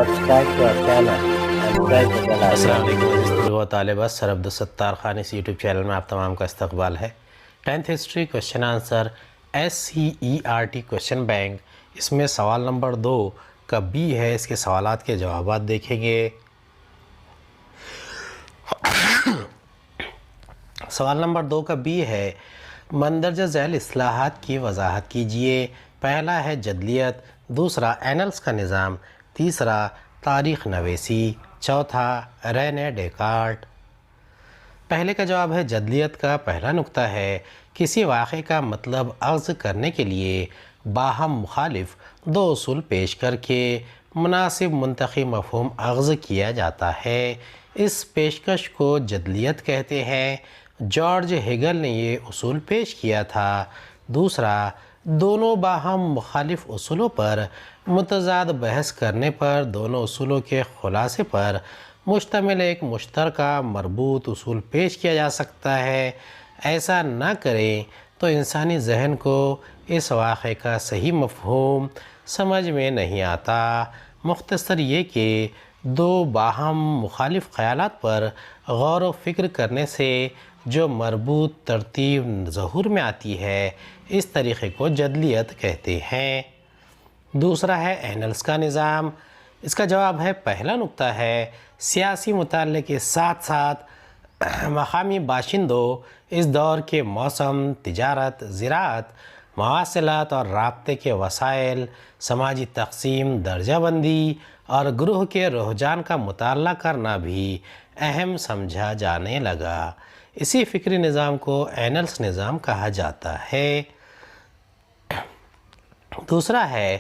subscribe to our channel and press the bell icon. السلام علیکم عزیز طلباء و طالبات، سر عبدالستار خان اس یوٹیوب چینل میں آپ تمام کا استقبال ہے۔ 10th history question answer SCERT question bank, اس میں سوال نمبر 2 کا بی ہے، اس کے سوالات کے جوابات دیکھیں گے۔ سوال نمبر 2 کا بی ہے، مندرجہ ذیل اصطلاحات کی وضاحت کیجئے۔ پہلا ہے جدلیت، دوسرا اینلس کا نظام، تیسرا تاریخ نویسی، چوتھا رینے ڈیکارٹ۔ پہلے کا جواب ہے جدلیت کا پہلا نقطہ ہے کسی واقعے کا مطلب اخذ کرنے کے لیے باہم مخالف دو اصول پیش کر کے مناسب منطقی مفہوم اخذ کیا جاتا ہے، اس پیشکش کو جدلیت کہتے ہیں۔ جارج ہیگل نے یہ اصول پیش کیا تھا۔ دوسرا، دونوں باہم مخالف اصولوں پر متضاد بحث کرنے پر دونوں اصولوں کے خلاصے پر مشتمل ایک مشترکہ مربوط اصول پیش کیا جا سکتا ہے۔ ایسا نہ کریں تو انسانی ذہن کو اس واقعے کا صحیح مفہوم سمجھ میں نہیں آتا۔ مختصر یہ کہ دو باہم مخالف خیالات پر غور و فکر کرنے سے جو مربوط ترتیب ظہور میں آتی ہے، اس طریقے کو جدلیت کہتے ہیں۔ دوسرا ہے اینلس کا نظام، اس کا جواب ہے پہلا نقطہ ہے سیاسی مطالعے کے ساتھ ساتھ مقامی باشندوں اس دور کے موسم، تجارت، زراعت، مواصلات اور رابطے کے وسائل، سماجی تقسیم، درجہ بندی اور گروہ کے رجحان کا مطالعہ کرنا بھی اہم سمجھا جانے لگا۔ اسی فکری نظام کو اینلس نظام کہا جاتا ہے۔ دوسرا ہے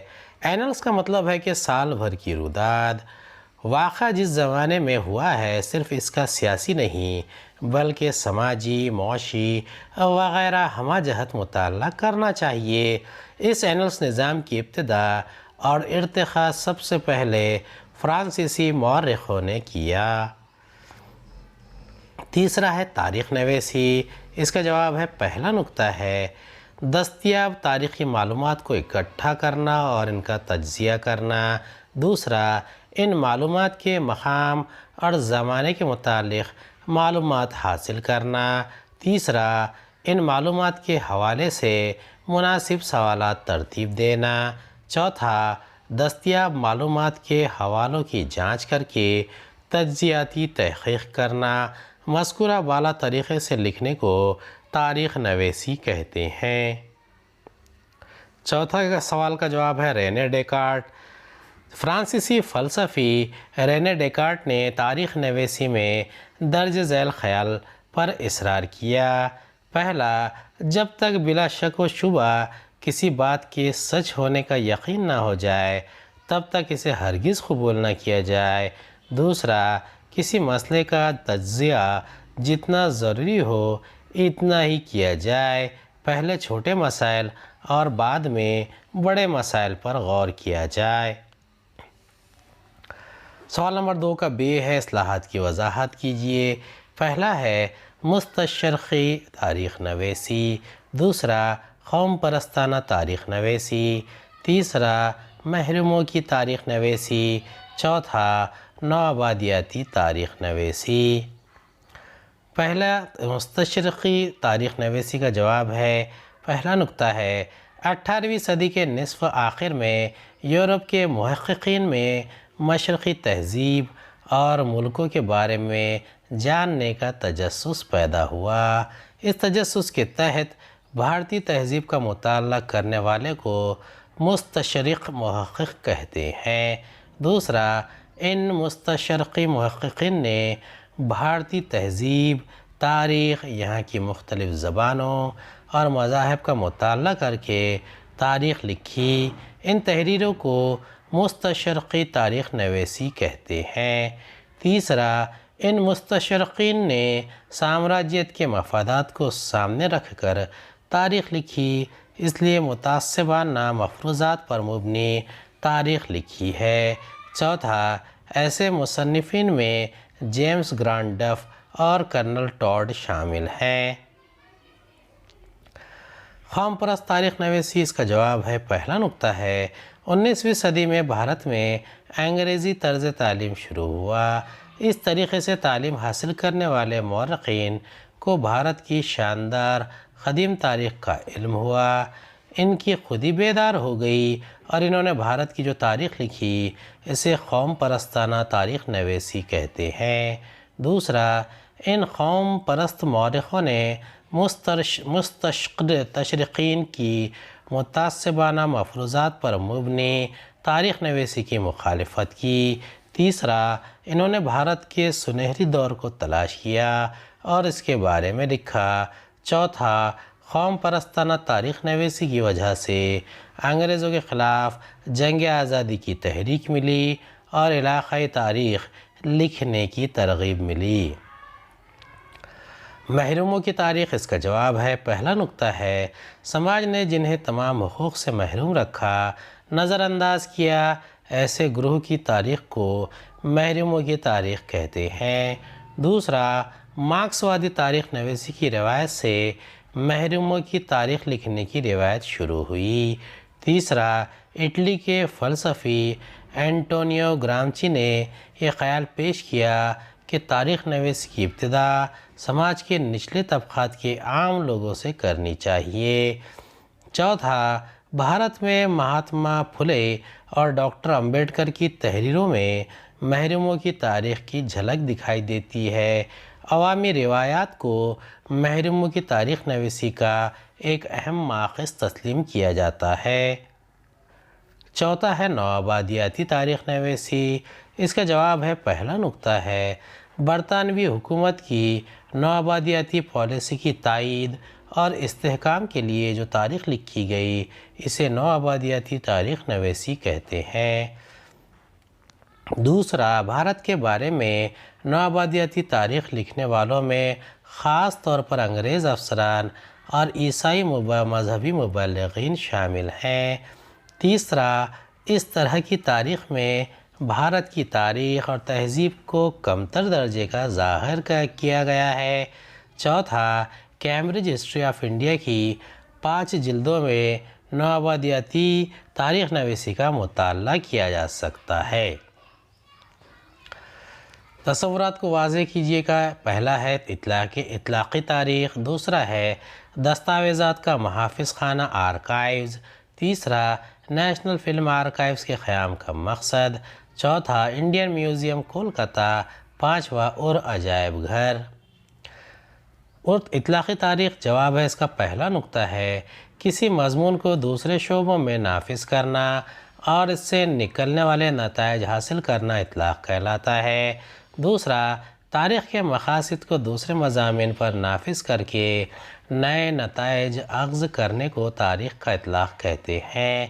اینلس کا مطلب ہے کہ سال بھر کی روداد، واقعہ جس زمانے میں ہوا ہے صرف اس کا سیاسی نہیں بلکہ سماجی، معاشی وغیرہ ہمہ جہت مطالعہ کرنا چاہیے۔ اس اینلس نظام کی ابتدا اور ارتقاء سب سے پہلے فرانسیسی مورخوں نے کیا۔ تیسرا ہے تاریخ نویسی، اس کا جواب ہے پہلا نقطہ ہے دستیاب تاریخی معلومات کو اکٹھا کرنا اور ان کا تجزیہ کرنا۔ دوسرا، ان معلومات کے مقام اور زمانے کے متعلق معلومات حاصل کرنا۔ تیسرا، ان معلومات کے حوالے سے مناسب سوالات ترتیب دینا۔ چوتھا، دستیاب معلومات کے حوالوں کی جانچ کر کے تجزیاتی تحقیق کرنا۔ مذکورہ بالا طریقے سے لکھنے کو تاریخ نویسی کہتے ہیں۔ چوتھا سوال کا جواب ہے رینے ڈیکارٹ۔ فرانسیسی فلسفی رینے ڈیکارٹ نے تاریخ نویسی میں درج ذیل خیال پر اصرار کیا۔ پہلا، جب تک بلا شک و شبہ کسی بات کے سچ ہونے کا یقین نہ ہو جائے تب تک اسے ہرگز قبول نہ کیا جائے۔ دوسرا، کسی مسئلے کا تجزیہ جتنا ضروری ہو اتنا ہی کیا جائے، پہلے چھوٹے مسائل اور بعد میں بڑے مسائل پر غور کیا جائے۔ سوال نمبر 2 کا بی ہے اصطلاحات کی وضاحت کیجئے۔ پہلا ہے مستشرقی تاریخ نویسی، دوسرا قوم پرستانہ تاریخ نویسی، تیسرا محروموں کی تاریخ نویسی، چوتھا نوآبادیاتی تاریخ نویسی۔ پہلا مستشرقی تاریخ نویسی کا جواب ہے پہلا نقطہ ہے 18ویں صدی کے نصف آخر میں یورپ کے محققین میں مشرقی تہذیب اور ملکوں کے بارے میں جاننے کا تجسس پیدا ہوا۔ اس تجسس کے تحت بھارتی تہذیب کا مطالعہ کرنے والے کو مستشرق محقق کہتے ہیں۔ دوسرا، ان مستشرقی محققین نے بھارتی تہذیب، تاریخ، یہاں کی مختلف زبانوں اور مذاہب کا مطالعہ کر کے تاریخ لکھی۔ ان تحریروں کو مستشرقی تاریخ نویسی کہتے ہیں۔ تیسرا، ان مستشرقین نے سامراجیت کے مفادات کو سامنے رکھ کر تاریخ لکھی، اس لیے متعصبانہ مفروضات پر مبنی تاریخ لکھی ہے۔ چوتھا، ایسے مصنفین میں جیمز گرانٹ ڈف اور کرنل ٹاڈ شامل ہیں۔ قوم پرست تاریخ نویسی، اس کا جواب ہے پہلا نقطہ ہے 19ویں صدی میں بھارت میں انگریزی طرز تعلیم شروع ہوا۔ اس طریقے سے تعلیم حاصل کرنے والے مورخین کو بھارت کی شاندار قدیم تاریخ کا علم ہوا۔ ان کی خودی بیدار ہو گئی اور انہوں نے بھارت کی جو تاریخ لکھی اسے قوم پرستانہ تاریخ نویسی کہتے ہیں۔ دوسرا، ان قوم پرست مورخوں نے مستشرقین کی متعصبانہ مفروضات پر مبنی تاریخ نویسی کی مخالفت کی۔ تیسرا، انہوں نے بھارت کے سنہری دور کو تلاش کیا اور اس کے بارے میں لکھا۔ چوتھا، قوم پرستانہ تاریخ نویسی کی وجہ سے انگریزوں کے خلاف جنگ آزادی کی تحریک ملی اور علاقائی تاریخ لکھنے کی ترغیب ملی۔ محروموں کی تاریخ اس کا جواب ہے۔ پہلا نکتہ ہے، سماج نے جنہیں تمام حقوق سے محروم رکھا، نظر انداز کیا، ایسے گروہ کی تاریخ کو محروموں کی تاریخ کہتے ہیں۔ دوسرا، مارکسوادی تاریخ نویسی کی روایت سے محروموں کی تاریخ لکھنے کی روایت شروع ہوئی۔ تیسرا، اٹلی کے فلسفی انٹونیو گرامچی نے یہ خیال پیش کیا کہ تاریخ نویسی کی ابتدا سماج کے نچلے طبقات کے عام لوگوں سے کرنی چاہیے۔ چوتھا، بھارت میں مہاتما پھولے اور ڈاکٹر امبیڈکر کی تحریروں میں محروموں کی تاریخ کی جھلک دکھائی دیتی ہے۔ عوامی روایات کو محروموں کی تاریخ نویسی کا ایک اہم ماخذ تسلیم کیا جاتا ہے۔ چوتھا ہے نوآبادیاتی تاریخ نویسی۔ اس کا جواب ہے، پہلا نکتہ ہے، برطانوی حکومت کی نوآبادیاتی پالیسی کی تائید اور استحکام کے لیے جو تاریخ لکھی گئی اسے نوآبادیاتی تاریخ نویسی کہتے ہیں۔ دوسرا، بھارت کے بارے میں نوآبادیاتی تاریخ لکھنے والوں میں خاص طور پر انگریز افسران اور عیسائی مذہبی مبلغین شامل ہیں۔ تیسرا، اس طرح کی تاریخ میں بھارت کی تاریخ اور تہذیب کو کمتر درجے کا ظاہر کیا گیا ہے۔ چوتھا، کیمبرج ہسٹری آف انڈیا کی 5 جلدوں میں نوآبادیاتی تاریخ نویسی کا مطالعہ کیا جا سکتا ہے۔ تصورات کو واضح کیجیے گا۔ پہلا ہے اطلاقی تاریخ، دوسرا ہے دستاویزات کا محافظ خانہ آرکائیوز، تیسرا نیشنل فلم آرکائیوز کے قیام کا مقصد، چوتھا انڈین میوزیم کولکتہ، پانچواں عجائب گھر۔ اطلاقی تاریخ جواب ہے اس کا پہلا نکتہ ہے، کسی مضمون کو دوسرے شعبوں میں نافذ کرنا اور اس سے نکلنے والے نتائج حاصل کرنا اطلاق کہلاتا ہے۔ دوسرا، تاریخ کے مقاصد کو دوسرے مضامین پر نافذ کر کے نئے نتائج اخذ کرنے کو تاریخ کا اطلاق کہتے ہیں۔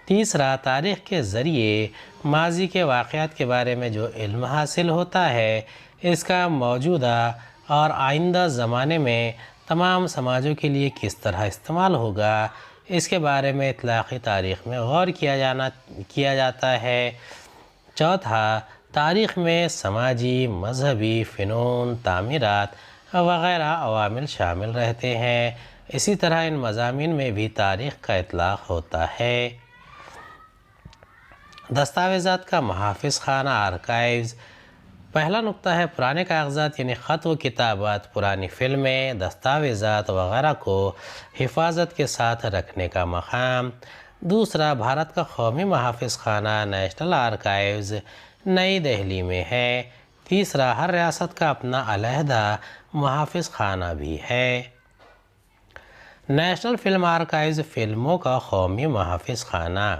تیسرا، تاریخ کے ذریعے ماضی کے واقعات کے بارے میں جو علم حاصل ہوتا ہے اس کا موجودہ اور آئندہ زمانے میں تمام سماجوں کے لیے کس طرح استعمال ہوگا اس کے بارے میں اطلاقی تاریخ میں غور کیا جاتا ہے۔ چوتھا، تاریخ میں سماجی، مذہبی، فنون، تعمیرات وغیرہ عوامل شامل رہتے ہیں، اسی طرح ان مضامین میں بھی تاریخ کا اطلاق ہوتا ہے۔ دستاویزات کا محافظ خانہ آرکائیوز۔ پہلا نکتہ ہے، پرانے کاغذات یعنی خط و کتابات، پرانی فلمیں، دستاویزات وغیرہ کو حفاظت کے ساتھ رکھنے کا مقام۔ دوسرا، بھارت کا قومی محافظ خانہ نیشنل آرکائیوز نئی دہلی میں ہے۔ تیسرا، ہر ریاست کا اپنا علیحدہ محافظ خانہ بھی ہے۔ نیشنل فلم آرکائیوز فلموں کا قومی محافظ خانہ۔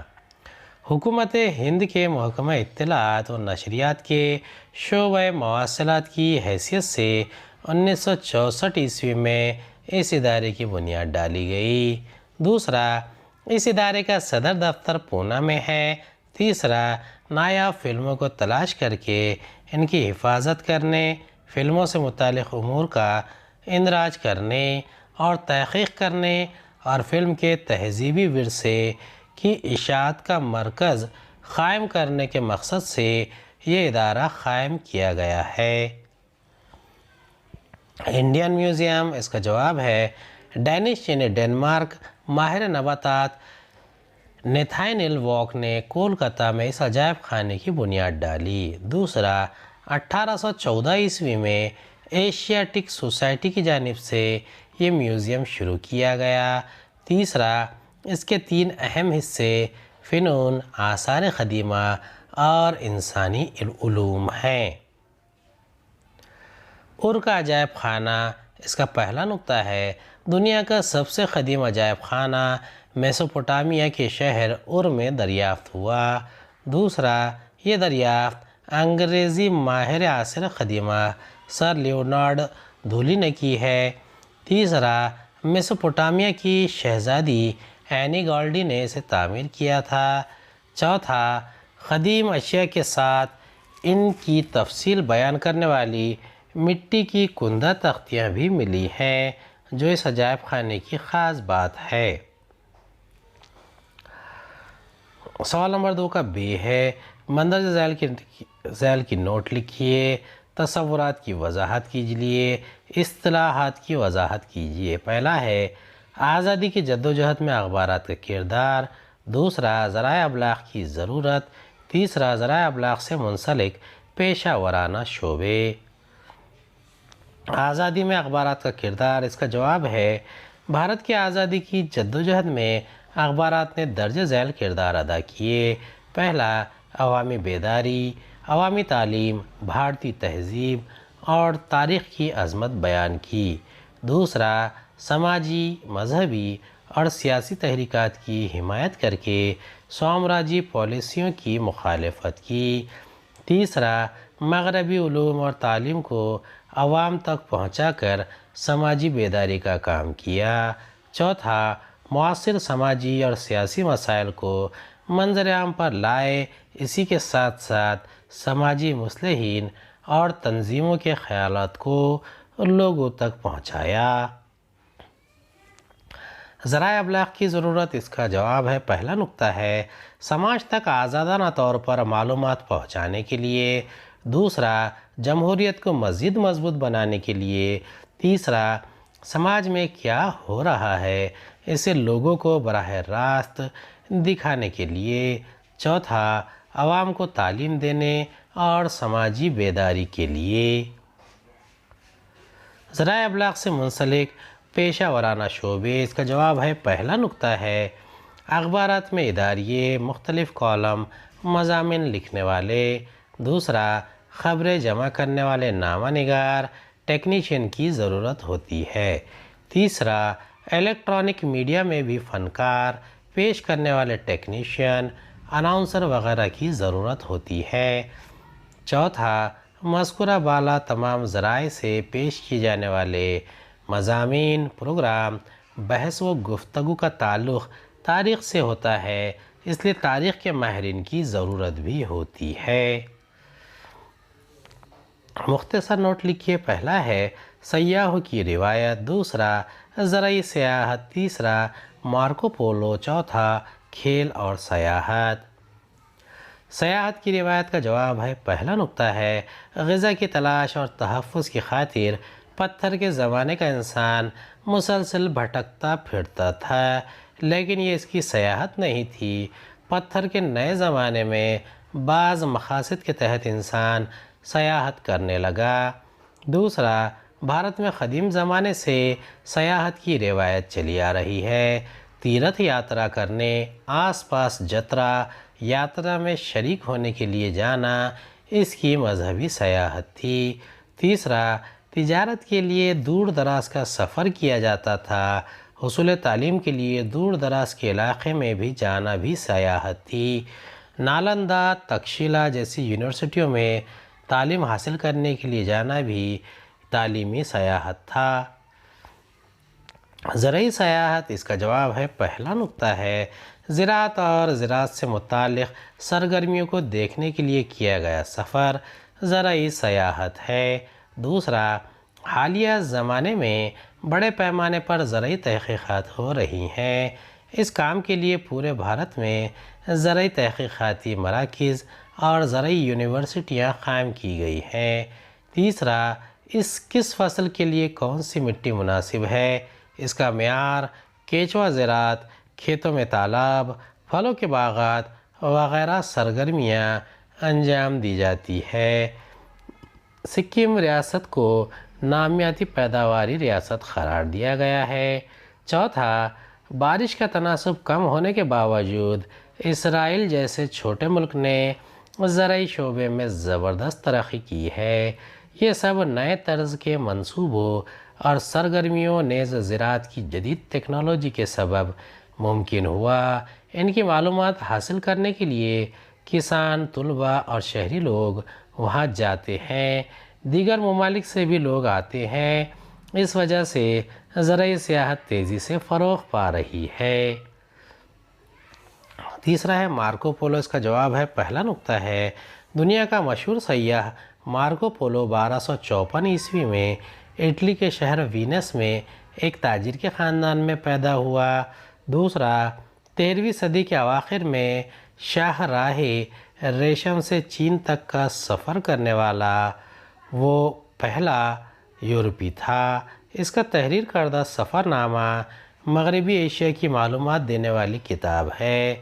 حکومت ہند کے محکمہ اطلاعات و نشریات کے شعبہ مواصلات کی حیثیت سے 1964 عیسوی میں اس ادارے کی بنیاد ڈالی گئی۔ دوسرا، اس ادارے کا صدر دفتر پونا میں ہے۔ تیسرا، نایاب فلموں کو تلاش کر کے ان کی حفاظت کرنے، فلموں سے متعلق امور کا اندراج کرنے اور تحقیق کرنے اور فلم کے تہذیبی ورثے کی اشاعت کا مرکز قائم کرنے کے مقصد سے یہ ادارہ قائم کیا گیا ہے۔ انڈین میوزیم، اس کا جواب ہے ڈینش یعنی ڈنمارک ماہر نباتات نیتھانیل واک نے کولکتہ میں اس عجائب خانے کی بنیاد ڈالی۔ دوسرا، 1814 عیسوی میں ایشیاٹک سوسائٹی کی جانب سے یہ میوزیم شروع کیا گیا۔ تیسرا، اس کے 3 اہم حصے فنون، آثار قدیمہ اور انسانی علوم ہیں۔ کا عجائب خانہ، اس کا پہلا نقطہ ہے دنیا کا سب سے قدیم عجائب خانہ میسوپوٹامیہ کے شہر میں دریافت ہوا۔ دوسرا، یہ دریافت انگریزی ماہر عصر قدیمہ سر لیونارڈ دھولی نے کی ہے۔ تیسرا، میسوپوٹامیہ کی شہزادی اینی گالڈی نے اسے تعمیر کیا تھا۔ چوتھا، قدیم اشیاء کے ساتھ ان کی تفصیل بیان کرنے والی مٹی کی کندہ تختیاں بھی ملی ہیں، جو اس عجائب خانے کی خاص بات ہے۔ سوال نمبر 2 کا بی ہے، مندرجہ ذیل کی نوٹ لکھیے، تصورات کی وضاحت کیجیے، اصطلاحات کی وضاحت کیجیے۔ پہلا ہے آزادی کی جدوجہد میں اخبارات کا کردار۔ دوسرا، ذرائع ابلاغ کی ضرورت۔ تیسرا، ذرائع ابلاغ سے منسلک پیشہ ورانہ شعبے۔ آزادی میں اخبارات کا کردار، اس کا جواب ہے بھارت کی آزادی کی جدوجہد میں اخبارات نے درج ذیل کردار ادا کیے۔ پہلا، عوامی بیداری، عوامی تعلیم، بھارتی تہذیب اور تاریخ کی عظمت بیان کی۔ دوسرا، سماجی، مذہبی اور سیاسی تحریکات کی حمایت کر کے سامراجی پالیسیوں کی مخالفت کی۔ تیسرا، مغربی علوم اور تعلیم کو عوام تک پہنچا کر سماجی بیداری کا کام کیا۔ چوتھا، معاصر سماجی اور سیاسی مسائل کو منظر عام پر لائے، اسی کے ساتھ ساتھ سماجی مصلحین اور تنظیموں کے خیالات کو لوگوں تک پہنچایا۔ ذرائع ابلاغ کی ضرورت، اس کا جواب ہے پہلا نقطہ ہے سماج تک آزادانہ طور پر معلومات پہنچانے کے لیے۔ دوسرا، جمہوریت کو مزید مضبوط بنانے کے لیے۔ تیسرا، سماج میں کیا ہو رہا ہے اسے لوگوں کو براہ راست دکھانے کے لیے۔ چوتھا، عوام کو تعلیم دینے اور سماجی بیداری کے لیے۔ ذرائع ابلاغ سے منسلک پیشہ ورانہ شعبے، اس کا جواب ہے پہلا نقطہ ہے اخبارات میں اداریے، مختلف کالم، مضامین لکھنے والے۔ دوسرا، خبریں جمع کرنے والے نامہ نگار، ٹیکنیشین کی ضرورت ہوتی ہے۔ تیسرا، الیکٹرانک میڈیا میں بھی فنکار، پیش کرنے والے ٹیکنیشین، اناؤنسر وغیرہ کی ضرورت ہوتی ہے۔ چوتھا، مذکورہ بالا تمام ذرائع سے پیش کیے جانے والے مضامین، پروگرام، بحث و گفتگو کا تعلق تاریخ سے ہوتا ہے، اس لیے تاریخ کے ماہرین کی ضرورت بھی ہوتی ہے۔ مختصر نوٹ لکھیے۔ پہلا ہے سیاحوں کی روایت۔ دوسرا، زرعی سیاحت۔ تیسرا، مارکو پولو۔ چوتھا، کھیل اور سیاحت۔ سیاحت کی روایت کا جواب ہے پہلا نقطہ ہے غذا کی تلاش اور تحفظ کی خاطر پتھر کے زمانے کا انسان مسلسل بھٹکتا پھرتا تھا، لیکن یہ اس کی سیاحت نہیں تھی۔ پتھر کے نئے زمانے میں بعض مقاصد کے تحت انسان سیاحت کرنے لگا۔ دوسرا، بھارت میں قدیم زمانے سے سیاحت کی روایت چلی آ رہی ہے۔ تیرتھ یاترا کرنے، آس پاس جترا یاترا میں شریک ہونے کے لیے جانا اس کی مذہبی سیاحت تھی۔ تیسرا، تجارت کے لیے دور دراز کا سفر کیا جاتا تھا۔ حصول تعلیم کے لیے دور دراز کے علاقے میں بھی جانا بھی سیاحت تھی۔ نالندہ، تکشیلا جیسی یونیورسٹیوں میں تعلیم حاصل کرنے کے لیے جانا بھی تعلیمی سیاحت تھا۔ زرعی سیاحت، اس کا جواب ہے پہلا نقطہ ہے زراعت اور زراعت سے متعلق سرگرمیوں کو دیکھنے کے لیے کیا گیا سفر زرعی سیاحت ہے۔ دوسرا، حالیہ زمانے میں بڑے پیمانے پر زرعی تحقیقات ہو رہی ہیں۔ اس کام کے لیے پورے بھارت میں زرعی تحقیقاتی مراکز اور زرعی یونیورسٹیاں قائم کی گئی ہیں۔ تیسرا، کس فصل کے لیے کون سی مٹی مناسب ہے؟ اس کا معیار، کیچوا زراعت، کھیتوں میں تالاب، پھلوں کے باغات وغیرہ سرگرمیاں انجام دی جاتی ہے۔ سکم ریاست کو نامیاتی پیداواری ریاست قرار دیا گیا ہے۔ چوتھا، بارش کا تناسب کم ہونے کے باوجود اسرائیل جیسے چھوٹے ملک نے زرعی شعبے میں زبردست ترقی کی ہے۔ یہ سب نئے طرز کے منصوبوں اور سرگرمیوں نیز زراعت کی جدید ٹیکنالوجی کے سبب ممکن ہوا۔ ان کی معلومات حاصل کرنے کے لیے کسان، طلباء اور شہری لوگ وہاں جاتے ہیں۔ دیگر ممالک سے بھی لوگ آتے ہیں۔ اس وجہ سے زرعی سیاحت تیزی سے فروغ پا رہی ہے۔ تیسرا ہے مارکو پولو۔ اس کا جواب ہے پہلا نقطہ ہے دنیا کا مشہور سیاح مارکو پولو 1254 عیسوی میں اٹلی کے شہر وینس میں ایک تاجر کے خاندان میں پیدا ہوا۔ دوسرا، 13ویں صدی کے اواخر میں شاہ راہ ریشم سے چین تک کا سفر کرنے والا وہ پہلا یورپی تھا۔ اس کا تحریر کردہ سفر نامہ مغربی ایشیا کی معلومات دینے والی کتاب ہے۔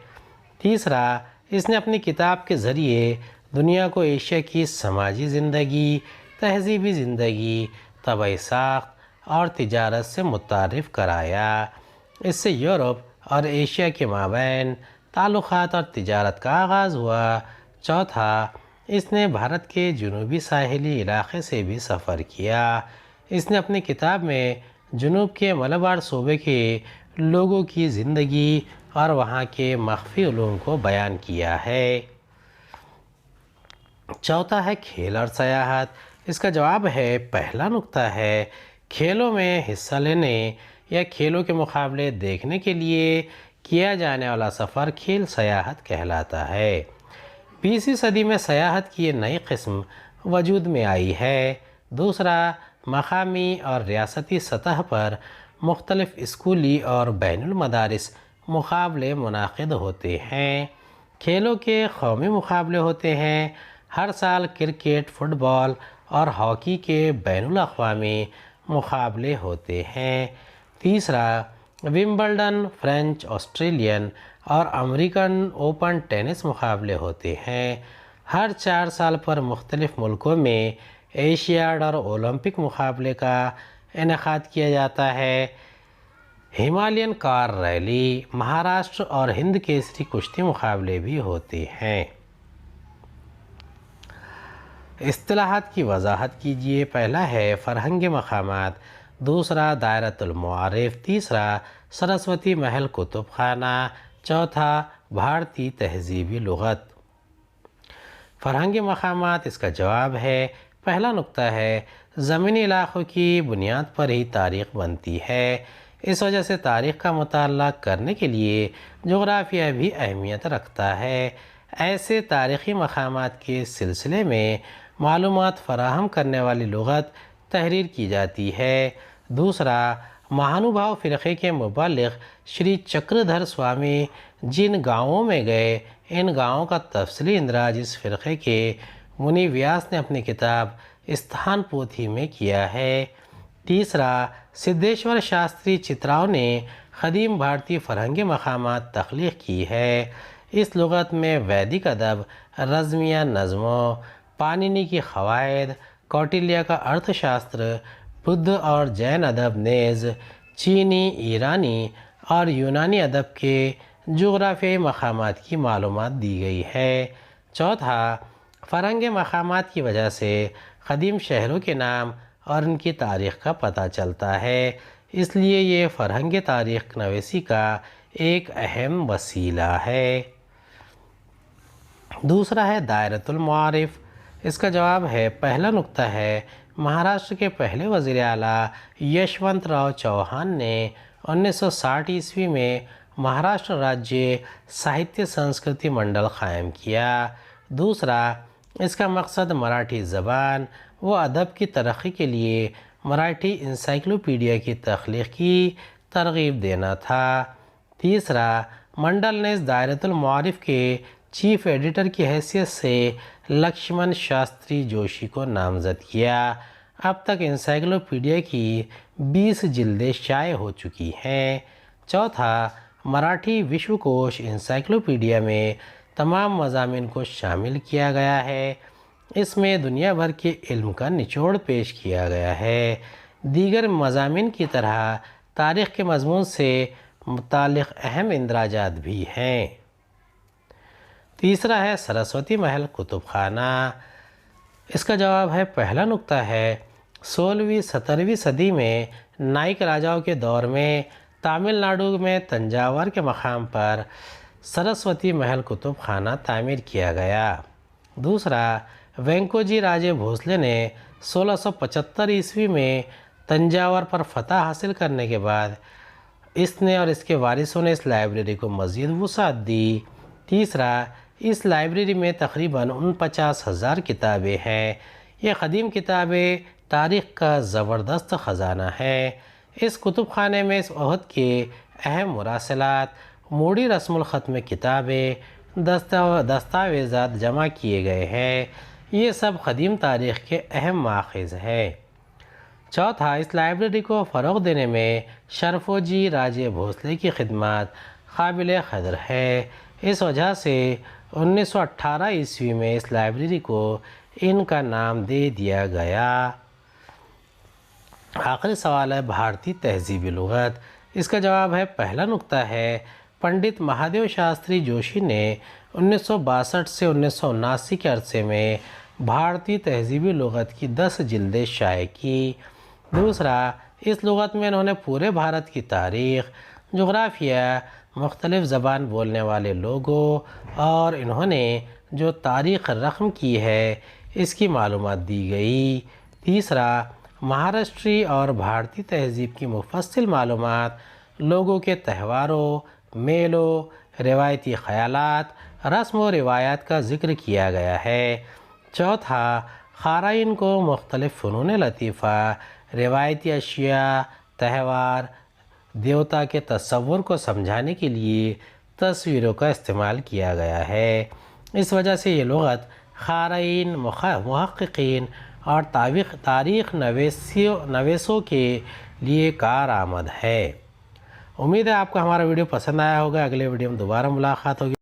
تیسرا، اس نے اپنی کتاب کے ذریعے دنیا کو ایشیا کی سماجی زندگی، تہذیبی زندگی، طبعی ساخت اور تجارت سے متعارف کرایا۔ اس سے یورپ اور ایشیا کے مابین تعلقات اور تجارت کا آغاز ہوا۔ چوتھا، اس نے بھارت کے جنوبی ساحلی علاقے سے بھی سفر کیا۔ اس نے اپنی کتاب میں جنوب کے ملبار صوبے کے لوگوں کی زندگی اور وہاں کے مخفی علوم کو بیان کیا ہے۔ چوتھا ہے کھیل اور سیاحت۔ اس کا جواب ہے پہلا نقطہ ہے کھیلوں میں حصہ لینے یا کھیلوں کے مقابلے دیکھنے کے لیے کیا جانے والا سفر کھیل سیاحت کہلاتا ہے۔ 20ویں صدی میں سیاحت کی یہ نئی قسم وجود میں آئی ہے۔ دوسرا، مقامی اور ریاستی سطح پر مختلف اسکولی اور بین المدارس مقابلے منعقد ہوتے ہیں۔ کھیلوں کے قومی مقابلے ہوتے ہیں۔ ہر سال کرکٹ، فٹ بال اور ہاکی کے بین الاقوامی مقابلے ہوتے ہیں۔ تیسرا، ومبلڈن، فرینچ، آسٹریلین اور امریکن اوپن ٹینس مقابلے ہوتے ہیں۔ ہر 4 سال پر مختلف ملکوں میں ایشیاڈ اور اولمپک مقابلے کا انعقاد کیا جاتا ہے۔ ہمالین کار ریلی، مہاراشٹر اور ہند کیسری کشتی مقابلے بھی ہوتے ہیں۔ اصطلاحات کی وضاحت کیجیے۔ پہلا ہے فرہنگ مقامات، دوسرا دائرۃ المعارف، تیسرا سرسوتی محل کتب خانہ، چوتھا بھارتی تہذیبی لغت۔ فرہنگ مقامات، اس کا جواب ہے پہلا نقطہ ہے زمینی علاقوں کی بنیاد پر ہی تاریخ بنتی ہے۔ اس وجہ سے تاریخ کا مطالعہ کرنے کے لیے جغرافیہ بھی اہمیت رکھتا ہے۔ ایسے تاریخی مقامات کے سلسلے میں معلومات فراہم کرنے والی لغت تحریر کی جاتی ہے۔ دوسرا، مہانوبھاو فرقے کے مبلغ شری چکردھر سوامی جن گاؤں میں گئے، ان گاؤں کا تفصیلی اندراج اس فرقے کے منی ویاس نے اپنی کتاب استھان پوتھی میں کیا ہے۔ تیسرا، سدھیشور شاستری چتراؤ نے قدیم بھارتی فرہنگی مقامات تخلیق کی ہے۔ اس لغت میں ویدک ادب، رزمیہ نظموں، پانینی کی قواعد، کوٹلیہ کا ارتھ شاستر، بدھ اور جین ادب نیز چینی، ایرانی اور یونانی ادب کے جغرافیائی مقامات کی معلومات دی گئی ہے۔ چوتھا، فرہنگ مقامات کی وجہ سے قدیم شہروں کے نام اور ان کی تاریخ کا پتہ چلتا ہے، اس لیے یہ فرہنگ تاریخ نویسی کا ایک اہم وسیلہ ہے۔ دوسرا ہے دائرۃ المعارف۔ اس کا جواب ہے پہلا نقطہ ہے مہاراشٹر کے پہلے وزیر اعلیٰ یشونت راؤ چوہان نے 1960 عیسوی میں مہاراشٹر راجیہ ساہتیہ سنسکرتی منڈل قائم کیا۔ دوسرا، اس کا مقصد مراٹھی زبان و ادب کی ترقی کے لیے مراٹھی انسائکلوپیڈیا کی تخلیق کی ترغیب دینا تھا۔ تیسرا، منڈل نے اس دائرۃ المعارف کے چیف ایڈیٹر کی حیثیت سے لکشمن شاستری جوشی کو نامزد کیا۔ اب تک انسائکلوپیڈیا کی 20 جلدیں شائع ہو چکی ہیں۔ چوتھا، مراٹھی وشو کوش انسائکلوپیڈیا میں تمام مضامین کو شامل کیا گیا ہے۔ اس میں دنیا بھر کے علم کا نچوڑ پیش کیا گیا ہے۔ دیگر مضامین کی طرح تاریخ کے مضمون سے متعلق اہم اندراجات بھی ہیں۔ تیسرا ہے سرسوتی محل کتب خانہ۔ اس کا جواب ہے پہلا نقطہ ہے 16ویں 17ویں صدی میں نائک راجاؤں کے دور میں تامل ناڈو میں تنجاور کے مقام پر سرسوتی محل کتب خانہ تعمیر کیا گیا۔ دوسرا، وینکوجی راجے بھوسلے نے 1675 عیسوی میں تنجاور پر فتح حاصل کرنے کے بعد اس نے اور اس کے وارثوں نے اس لائبریری کو مزید وسعت دی۔ تیسرا، اس لائبریری میں تقریباً 49,000 کتابیں ہیں۔ یہ قدیم کتابیں تاریخ کا زبردست خزانہ ہے۔ اس کتب خانے میں اس عہد کے اہم مراسلات، موڑی رسم الخط میں کتابیں، دستاویزات جمع کیے گئے ہیں۔ یہ سب قدیم تاریخ کے اہم ماخذ ہیں۔ چوتھا، اس لائبریری کو فروغ دینے میں شرفوجی راجے بھوسلے کی خدمات قابل قدر ہے۔ اس وجہ سے 1918 عیسوی میں اس لائبریری کو ان کا نام دے دیا گیا۔ آخری سوال ہے بھارتی تہذیبی لغت۔ اس کا جواب ہے پہلا نقطہ ہے پنڈت مہادیو شاستری جوشی نے 1962 سے 1979 کے عرصے میں بھارتی تہذیبی لغت کی 10 جلدیں شائع کی۔ دوسرا، اس لغت میں انہوں نے پورے بھارت کی تاریخ، جغرافیہ، مختلف زبان بولنے والے لوگوں اور انہوں نے جو تاریخ رقم کی ہے اس کی معلومات دی گئی۔ تیسرا، مہاراشٹری اور بھارتی تہذیب کی مفصل معلومات، لوگوں کے تہواروں، میلوں، روایتی خیالات، رسم و روایات کا ذکر کیا گیا ہے۔ چوتھا، قارئین کو مختلف فنون لطیفہ، روایتی اشیاء، تہوار، دیوتا کے تصور کو سمجھانے کے لیے تصویروں کا استعمال کیا گیا ہے۔ اس وجہ سے یہ لغت قارئین، محققین اور تاریخ نویسوں کے لیے کارآمد ہے۔ امید ہے آپ کو ہمارا ویڈیو پسند آیا ہوگا۔ اگلے ویڈیو میں دوبارہ ملاقات ہوگی۔